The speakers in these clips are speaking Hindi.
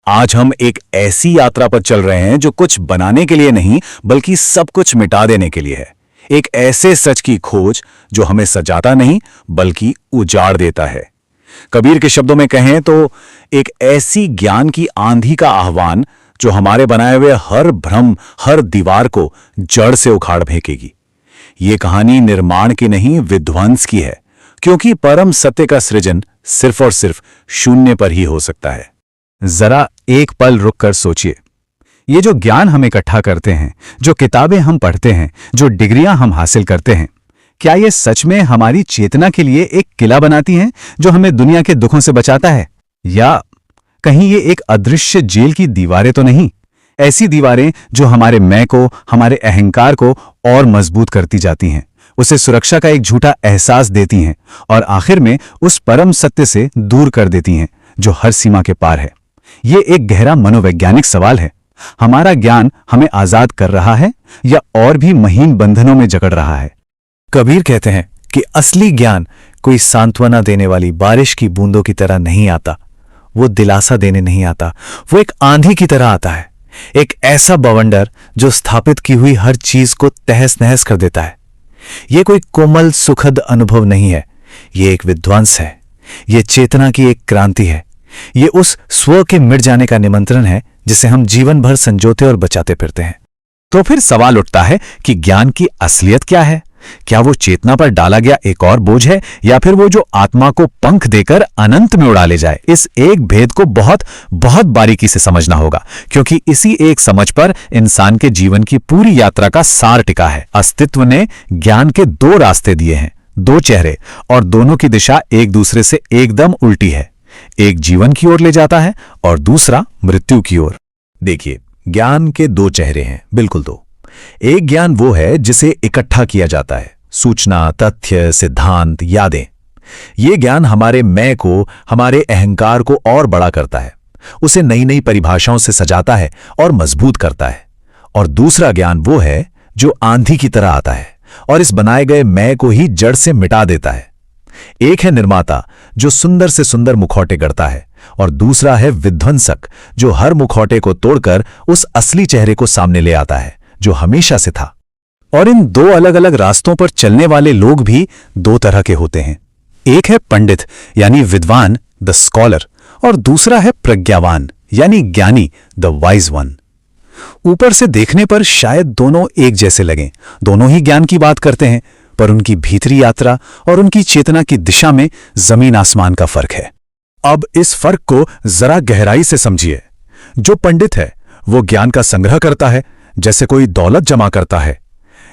आज हम एक ऐसी यात्रा पर चल रहे हैं जो कुछ बनाने के लिए नहीं बल्कि सब कुछ मिटा देने के लिए है। एक ऐसे सच की खोज जो हमें सजाता नहीं बल्कि उजाड़ देता है। कबीर के शब्दों में कहें तो एक ऐसी ज्ञान की आंधी का आह्वान जो हमारे बनाए हुए हर भ्रम, हर दीवार को जड़ से उखाड़ फेंकेगी। ये कहानी निर्माण की नहीं, विध्वंस की है, क्योंकि परम सत्य का सृजन सिर्फ और सिर्फ शून्य पर ही हो सकता है। जरा एक पल रुककर सोचिए, ये जो ज्ञान हम इकट्ठा करते हैं, जो किताबें हम पढ़ते हैं, जो डिग्रियां हम हासिल करते हैं, क्या ये सच में हमारी चेतना के लिए एक किला बनाती हैं जो हमें दुनिया के दुखों से बचाता है? या कहीं ये एक अदृश्य जेल की दीवारें तो नहीं? ऐसी दीवारें जो हमारे मैं को, हमारे अहंकार को और मजबूत करती जाती हैं, उसे सुरक्षा का एक झूठा एहसास देती हैं और आखिर में उस परम सत्य से दूर कर देती हैं जो हर सीमा के पार है। ये एक गहरा मनोवैज्ञानिक सवाल है। हमारा ज्ञान हमें आजाद कर रहा है या और भी महीन बंधनों में जकड़ रहा है? कबीर कहते हैं कि असली ज्ञान कोई सांत्वना देने वाली बारिश की बूंदों की तरह नहीं आता, वो दिलासा देने नहीं आता, वो एक आंधी की तरह आता है, एक ऐसा बवंडर जो स्थापित की हुई हर चीज को तहस नहस कर देता है। ये कोई कोमल सुखद अनुभव नहीं है, ये एक विध्वंस है, ये चेतना की एक क्रांति है, ये उस स्व के मिट जाने का निमंत्रण है जिसे हम जीवन भर संजोते और बचाते फिरते हैं। तो फिर सवाल उठता है कि ज्ञान की असलियत क्या है? क्या वो चेतना पर डाला गया एक और बोझ है, या फिर वो जो आत्मा को पंख देकर अनंत में उड़ा ले जाए? इस एक भेद को बहुत बहुत बारीकी से समझना होगा, क्योंकि इसी एक समझ पर इंसान के जीवन की पूरी यात्रा का सार टिका है। अस्तित्व ने ज्ञान के दो रास्ते दिए हैं, दो चेहरे, और दोनों की दिशा एक दूसरे से एकदम उल्टी है। एक जीवन की ओर ले जाता है और दूसरा मृत्यु की ओर। देखिए, ज्ञान के दो चेहरे हैं, बिल्कुल दो। एक ज्ञान वो है जिसे इकट्ठा किया जाता है, सूचना, तथ्य, सिद्धांत, यादें। ये ज्ञान हमारे मैं को, हमारे अहंकार को और बड़ा करता है, उसे नई नई परिभाषाओं से सजाता है और मजबूत करता है। और दूसरा ज्ञान वो है जो आंधी की तरह आता है और इस बनाए गए मैं को ही जड़ से मिटा देता है। एक है निर्माता जो सुंदर से सुंदर मुखौटे गढ़ता है, और दूसरा है विध्वंसक जो हर मुखौटे को तोड़कर उस असली चेहरे को सामने ले आता है जो हमेशा से था। और इन दो अलग अलग रास्तों पर चलने वाले लोग भी दो तरह के होते हैं। एक है पंडित यानी विद्वान, द स्कॉलर, और दूसरा है प्रज्ञावान यानी ज्ञानी, द वाइज वन। ऊपर से देखने पर शायद दोनों एक जैसे लगें, दोनों ही ज्ञान की बात करते हैं, पर उनकी भीतरी यात्रा और उनकी चेतना की दिशा में जमीन आसमान का फर्क है। अब इस फर्क को जरा गहराई से समझिए। जो पंडित है वो ज्ञान का संग्रह करता है, जैसे कोई दौलत जमा करता है।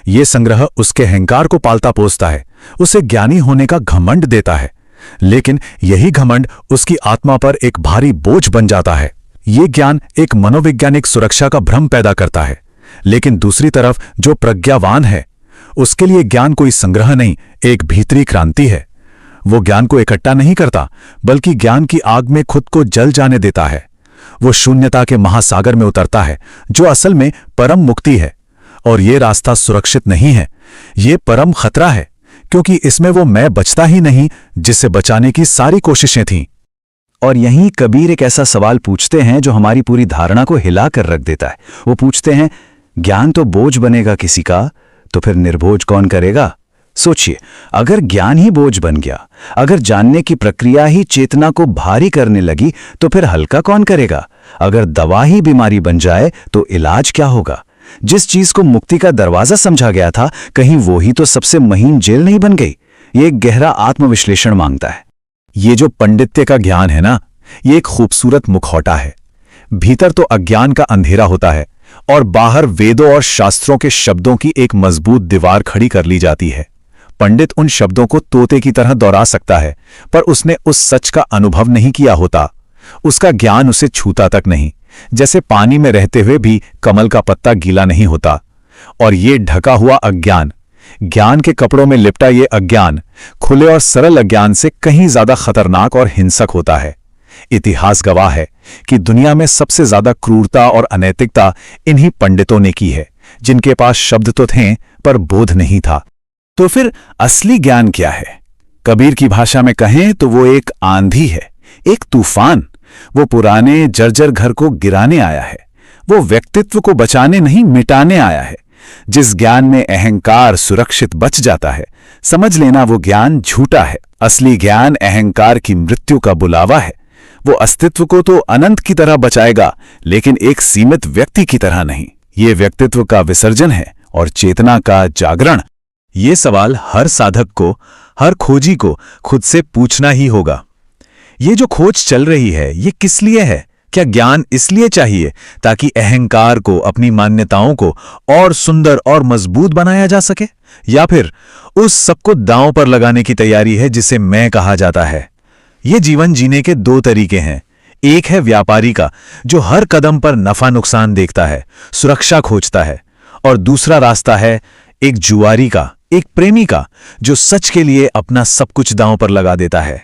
ये संग्रह उसके अहंकार को पालता पोसता है, उसे ज्ञानी होने का घमंड देता है, लेकिन यही घमंड उसकी आत्मा पर एक भारी बोझ बन जाता है। ये ज्ञान एक मनोवैज्ञानिक सुरक्षा का भ्रम पैदा करता है। लेकिन दूसरी तरफ जो प्रज्ञावान है, उसके लिए ज्ञान कोई संग्रह नहीं, एक भीतरी क्रांति है। वो ज्ञान को इकट्ठा नहीं करता, बल्कि ज्ञान की आग में खुद को जल जाने देता है। वो शून्यता के महासागर में उतरता है, जो असल में परम मुक्ति है। और ये रास्ता सुरक्षित नहीं है, ये परम खतरा है, क्योंकि इसमें वो मैं बचता ही नहीं जिसे बचाने की सारी कोशिशें थीं। और यहीं कबीर एक ऐसा सवाल पूछते हैं जो हमारी पूरी धारणा को हिला कर रख देता है। वो पूछते हैं, ज्ञान तो बोझ बनेगा किसी का, तो फिर निर्बोझ कौन करेगा? सोचिए, अगर ज्ञान ही बोझ बन गया, अगर जानने की प्रक्रिया ही चेतना को भारी करने लगी, तो फिर हल्का कौन करेगा? अगर दवा ही बीमारी बन जाए तो इलाज क्या होगा? जिस चीज को मुक्ति का दरवाजा समझा गया था, कहीं वो ही तो सबसे महीन जेल नहीं बन गई? ये एक गहरा आत्मविश्लेषण मांगता है। ये जो पंडित्य का ज्ञान है ना, ये एक खूबसूरत मुखौटा है। भीतर तो अज्ञान का अंधेरा होता है और बाहर वेदों और शास्त्रों के शब्दों की एक मजबूत दीवार खड़ी कर ली जाती है। पंडित उन शब्दों को तोते की तरह दोहरा सकता है, पर उसने उस सच का अनुभव नहीं किया होता। उसका ज्ञान उसे छूता तक नहीं, जैसे पानी में रहते हुए भी कमल का पत्ता गीला नहीं होता। और ये ढका हुआ अज्ञान, ज्ञान के कपड़ों में लिपटा ये अज्ञान, खुले और सरल अज्ञान से कहीं ज्यादा खतरनाक और हिंसक होता है। इतिहास गवाह है कि दुनिया में सबसे ज्यादा क्रूरता और अनैतिकता इन्हीं पंडितों ने की है, जिनके पास शब्द तो थे पर बोध नहीं था। तो फिर असली ज्ञान क्या है? कबीर की भाषा में कहें तो वो एक आंधी है, एक तूफान, वो पुराने जर्जर घर को गिराने आया है। वो व्यक्तित्व को बचाने नहीं, मिटाने आया है। जिस ज्ञान में अहंकार सुरक्षित बच जाता है, समझ लेना वो ज्ञान झूठा है। असली ज्ञान अहंकार की मृत्यु का बुलावा है। वो अस्तित्व को तो अनंत की तरह बचाएगा, लेकिन एक सीमित व्यक्ति की तरह नहीं। ये व्यक्तित्व का विसर्जन है और चेतना का जागरण। ये सवाल हर साधक को, हर खोजी को खुद से पूछना ही होगा। ये जो खोज चल रही है, ये किस लिए है? क्या ज्ञान इसलिए चाहिए ताकि अहंकार को, अपनी मान्यताओं को और सुंदर और मजबूत बनाया जा सके, या फिर उस सबको दांव पर लगाने की तैयारी है जिसे मैं कहा जाता है? ये जीवन जीने के दो तरीके हैं। एक है व्यापारी का, जो हर कदम पर नफा नुकसान देखता है, सुरक्षा खोजता है, और दूसरा रास्ता है एक जुआरी का, एक प्रेमी का, जो सच के लिए अपना सब कुछ दांव पर लगा देता है।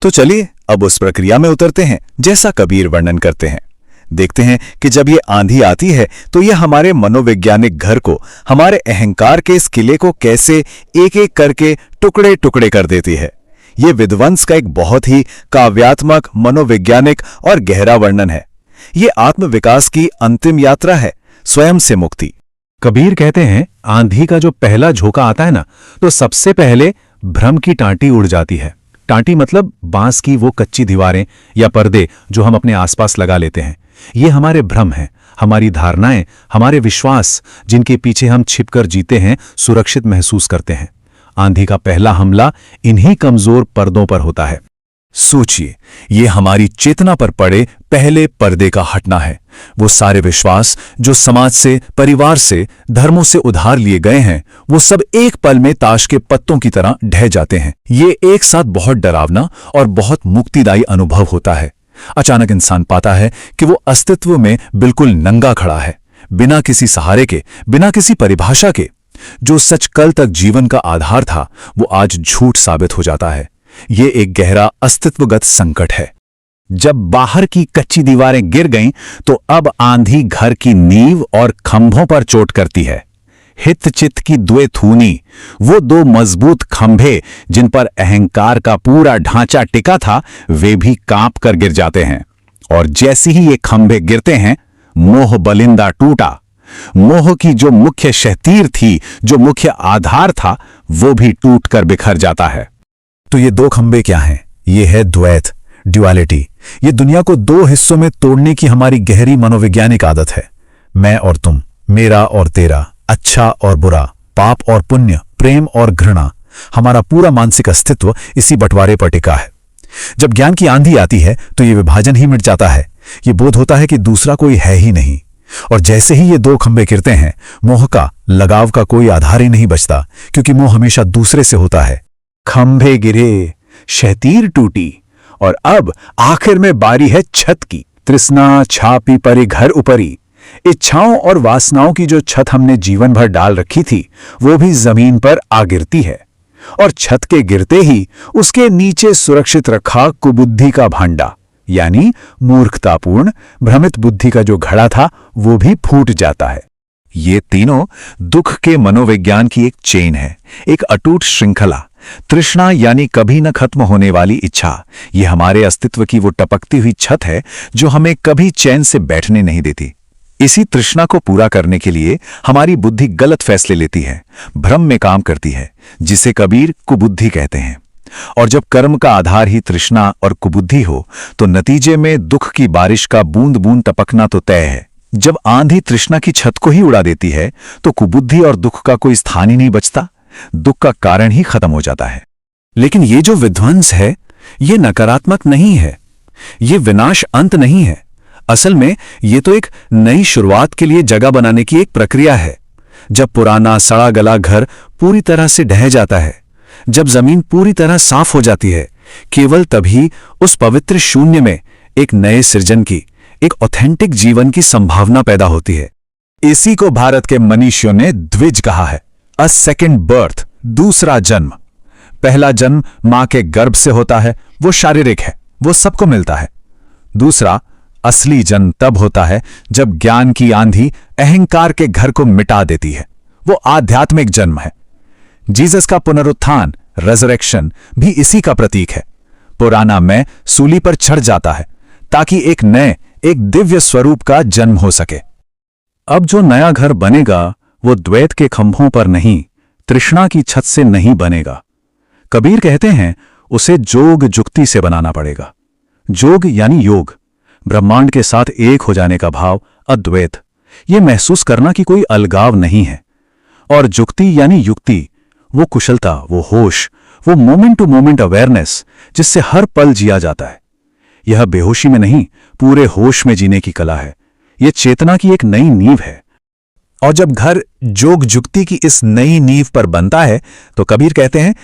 तो चलिए अब उस प्रक्रिया में उतरते हैं जैसा कबीर वर्णन करते हैं। देखते हैं कि जब ये आंधी आती है तो ये हमारे मनोवैज्ञानिक घर को, हमारे अहंकार के इस किले को कैसे एक एक करके टुकड़े टुकड़े कर देती है। ये विध्वंस का एक बहुत ही काव्यात्मक, मनोवैज्ञानिक और गहरा वर्णन है। ये आत्मविकास की अंतिम यात्रा है, स्वयं से मुक्ति। कबीर कहते हैं, आंधी का जो पहला झोंका आता है ना, तो सबसे पहले भ्रम की टांटी उड़ जाती है। टांटी मतलब बांस की वो कच्ची दीवारें या पर्दे जो हम अपने आसपास लगा लेते हैं। ये हमारे भ्रम हैं, हमारी धारणाएं, हमारे विश्वास, जिनके पीछे हम छिपकर जीते हैं, सुरक्षित महसूस करते हैं। आंधी का पहला हमला इन्हीं कमजोर पर्दों पर होता है। सोचिए, ये हमारी चेतना पर पड़े पहले पर्दे का हटना है। वो सारे विश्वास जो समाज से, परिवार से, धर्मों से उधार लिए गए हैं, वो सब एक पल में ताश के पत्तों की तरह ढह जाते हैं। ये एक साथ बहुत डरावना और बहुत मुक्तिदायी अनुभव होता है। अचानक इंसान पाता है कि वो अस्तित्व में बिल्कुल नंगा खड़ा है, बिना किसी सहारे के, बिना किसी परिभाषा के। जो सच कल तक जीवन का आधार था, वो आज झूठ साबित हो जाता है। ये एक गहरा अस्तित्वगत संकट है। जब बाहर की कच्ची दीवारें गिर गईं, तो अब आंधी घर की नींव और खंभों पर चोट करती है। हित चित्त की द्वे थूनी, वो दो मजबूत खंभे जिन पर अहंकार का पूरा ढांचा टिका था, वे भी कांप कर गिर जाते हैं। और जैसे ही ये खंभे गिरते हैं, मोह बलिंदा टूटा। मोह की जो मुख्य शहतीर थी, जो मुख्य आधार था, वो भी टूट कर बिखर जाता है। तो ये दो खंबे क्या हैं? ये है द्वैत, ड्युअलिटी। ये दुनिया को दो हिस्सों में तोड़ने की हमारी गहरी मनोवैज्ञानिक आदत है। मैं और तुम, मेरा और तेरा, अच्छा और बुरा, पाप और पुण्य, प्रेम और घृणा। हमारा पूरा मानसिक अस्तित्व इसी बंटवारे पर टिका है। जब ज्ञान की आंधी आती है तो ये विभाजन ही मिट जाता है। ये बोध होता है कि दूसरा कोई है ही नहीं। और जैसे ही ये दो खंबे गिरते हैं, मोह का, लगाव का कोई आधार ही नहीं बचता, क्योंकि मोह हमेशा दूसरे से होता है। खंभे गिरे, शहतीर टूटी, और अब आखिर में बारी है छत की। तृष्णा छापी परी घर ऊपरी। इच्छाओं और वासनाओं की जो छत हमने जीवन भर डाल रखी थी, वो भी जमीन पर आ गिरती है। और छत के गिरते ही उसके नीचे सुरक्षित रखा कुबुद्धि का भांडा, यानी मूर्खतापूर्ण भ्रमित बुद्धि का जो घड़ा था, वो भी फूट जाता है। ये तीनों दुख के मनोविज्ञान की एक चेन है, एक अटूट श्रृंखला। तृष्णा यानी कभी न खत्म होने वाली इच्छा, ये हमारे अस्तित्व की वो टपकती हुई छत है जो हमें कभी चैन से बैठने नहीं देती। इसी तृष्णा को पूरा करने के लिए हमारी बुद्धि गलत फैसले लेती है, भ्रम में काम करती है, जिसे कबीर कुबुद्धि कहते हैं। और जब कर्म का आधार ही तृष्णा और कुबुद्धि हो, तो नतीजे में दुख की बारिश का बूंद बूंद टपकना तो तय है। जब आंधी तृष्णा की छत को ही उड़ा देती है, तो कुबुद्धि और दुख का कोई स्थान ही नहीं बचता, दुख का कारण ही खत्म हो जाता है। लेकिन ये जो विध्वंस है, ये नकारात्मक नहीं है, ये विनाश अंत नहीं है। असल में ये तो एक नई शुरुआत के लिए जगह बनाने की एक प्रक्रिया है। जब पुराना सड़ा गला घर पूरी तरह से ढह जाता है, जब जमीन पूरी तरह साफ हो जाती है, केवल तभी उस पवित्र शून्य में एक नए सृजन की, एक ऑथेंटिक जीवन की संभावना पैदा होती है। इसी को भारत के मनीषियों ने द्विज कहा है, अ सेकेंड बर्थ, दूसरा जन्म। पहला जन्म मां के गर्भ से होता है, वो शारीरिक है, वो सबको मिलता है। दूसरा असली जन्म तब होता है जब ज्ञान की आंधी अहंकार के घर को मिटा देती है, वो आध्यात्मिक जन्म है। जीसस का पुनरुत्थान, रेजरेक्शन, भी इसी का प्रतीक है। पुराना मैं सूली पर चढ़ जाता है, ताकि एक नए, एक दिव्य स्वरूप का जन्म हो सके। अब जो नया घर बनेगा वो द्वैत के खंभों पर नहीं, तृष्णा की छत से नहीं बनेगा। कबीर कहते हैं उसे जोग जुक्ति से बनाना पड़ेगा। जोग यानी योग, ब्रह्मांड के साथ एक हो जाने का भाव, अद्वैत, ये महसूस करना कि कोई अलगाव नहीं है। और जुक्ति यानी युक्ति, वो कुशलता, वो होश, वो मोमेंट टू मोमेंट अवेयरनेस जिससे हर पल जिया जाता है। यह बेहोशी में नहीं, पूरे होश में जीने की कला है। यह चेतना की एक नई नींव है। और जब घर जोग जुक्ति की इस नई नींव पर बनता है तो कबीर कहते हैं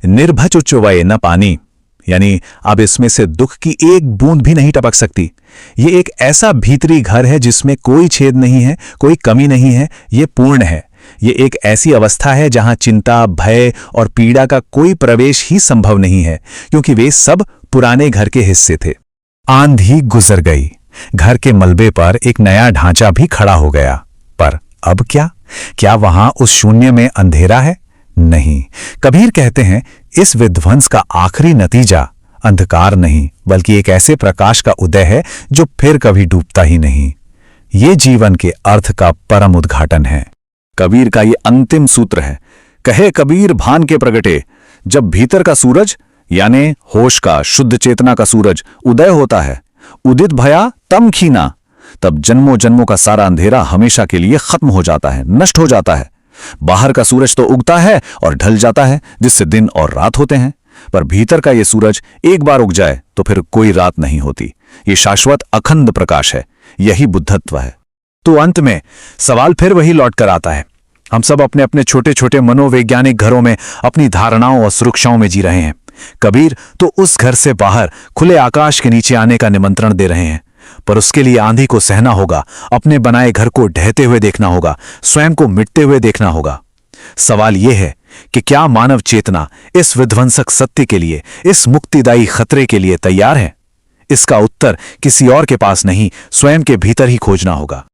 निर्भचुच्चुवये न पानी, यानी अब इसमें से दुख की एक बूंद भी नहीं टपक सकती। ये एक ऐसा भीतरी घर है जिसमें कोई छेद नहीं है, कोई कमी नहीं है, ये पूर्ण है। ये एक ऐसी अवस्था है जहां चिंता, भय और पीड़ा का कोई प्रवेश ही संभव नहीं है, क्योंकि वे सब पुराने घर के हिस्से थे। आंधी गुजर गई, घर के मलबे पर एक नया ढांचा भी खड़ा हो गया। पर अब क्या वहां उस शून्य में अंधेरा है? नहीं। कबीर कहते हैं इस विध्वंस का आखिरी नतीजा अंधकार नहीं, बल्कि एक ऐसे प्रकाश का उदय है जो फिर कभी डूबता ही नहीं। ये जीवन के अर्थ का परम उद्घाटन है। कबीर का ये अंतिम सूत्र है, कहे कबीर भान के प्रगटे, जब भीतर का सूरज यानी होश का, शुद्ध चेतना का सूरज उदय होता है, उदित भया तम खीना, तब जन्मों जन्मों का सारा अंधेरा हमेशा के लिए खत्म हो जाता है, नष्ट हो जाता है। बाहर का सूरज तो उगता है और ढल जाता है, जिससे दिन और रात होते हैं, पर भीतर का ये सूरज एक बार उग जाए तो फिर कोई रात नहीं होती। ये शाश्वत अखंड प्रकाश है। यही बुद्धत्व है। तो अंत में सवाल फिर वही लौट कर आता है। हम सब अपने अपने छोटे छोटे मनोवैज्ञानिक घरों में अपनी धारणाओं और सुरक्षाओं में जी रहे हैं। कबीर तो उस घर से बाहर खुले आकाश के नीचे आने का निमंत्रण दे रहे हैं, पर उसके लिए आंधी को सहना होगा, अपने बनाए घर को ढहते हुए देखना होगा, स्वयं को मिटते हुए देखना होगा। सवाल यह है कि क्या मानव चेतना इस विध्वंसक सत्य के लिए, इस मुक्तिदायी खतरे के लिए तैयार है? इसका उत्तर किसी और के पास नहीं, स्वयं के भीतर ही खोजना होगा।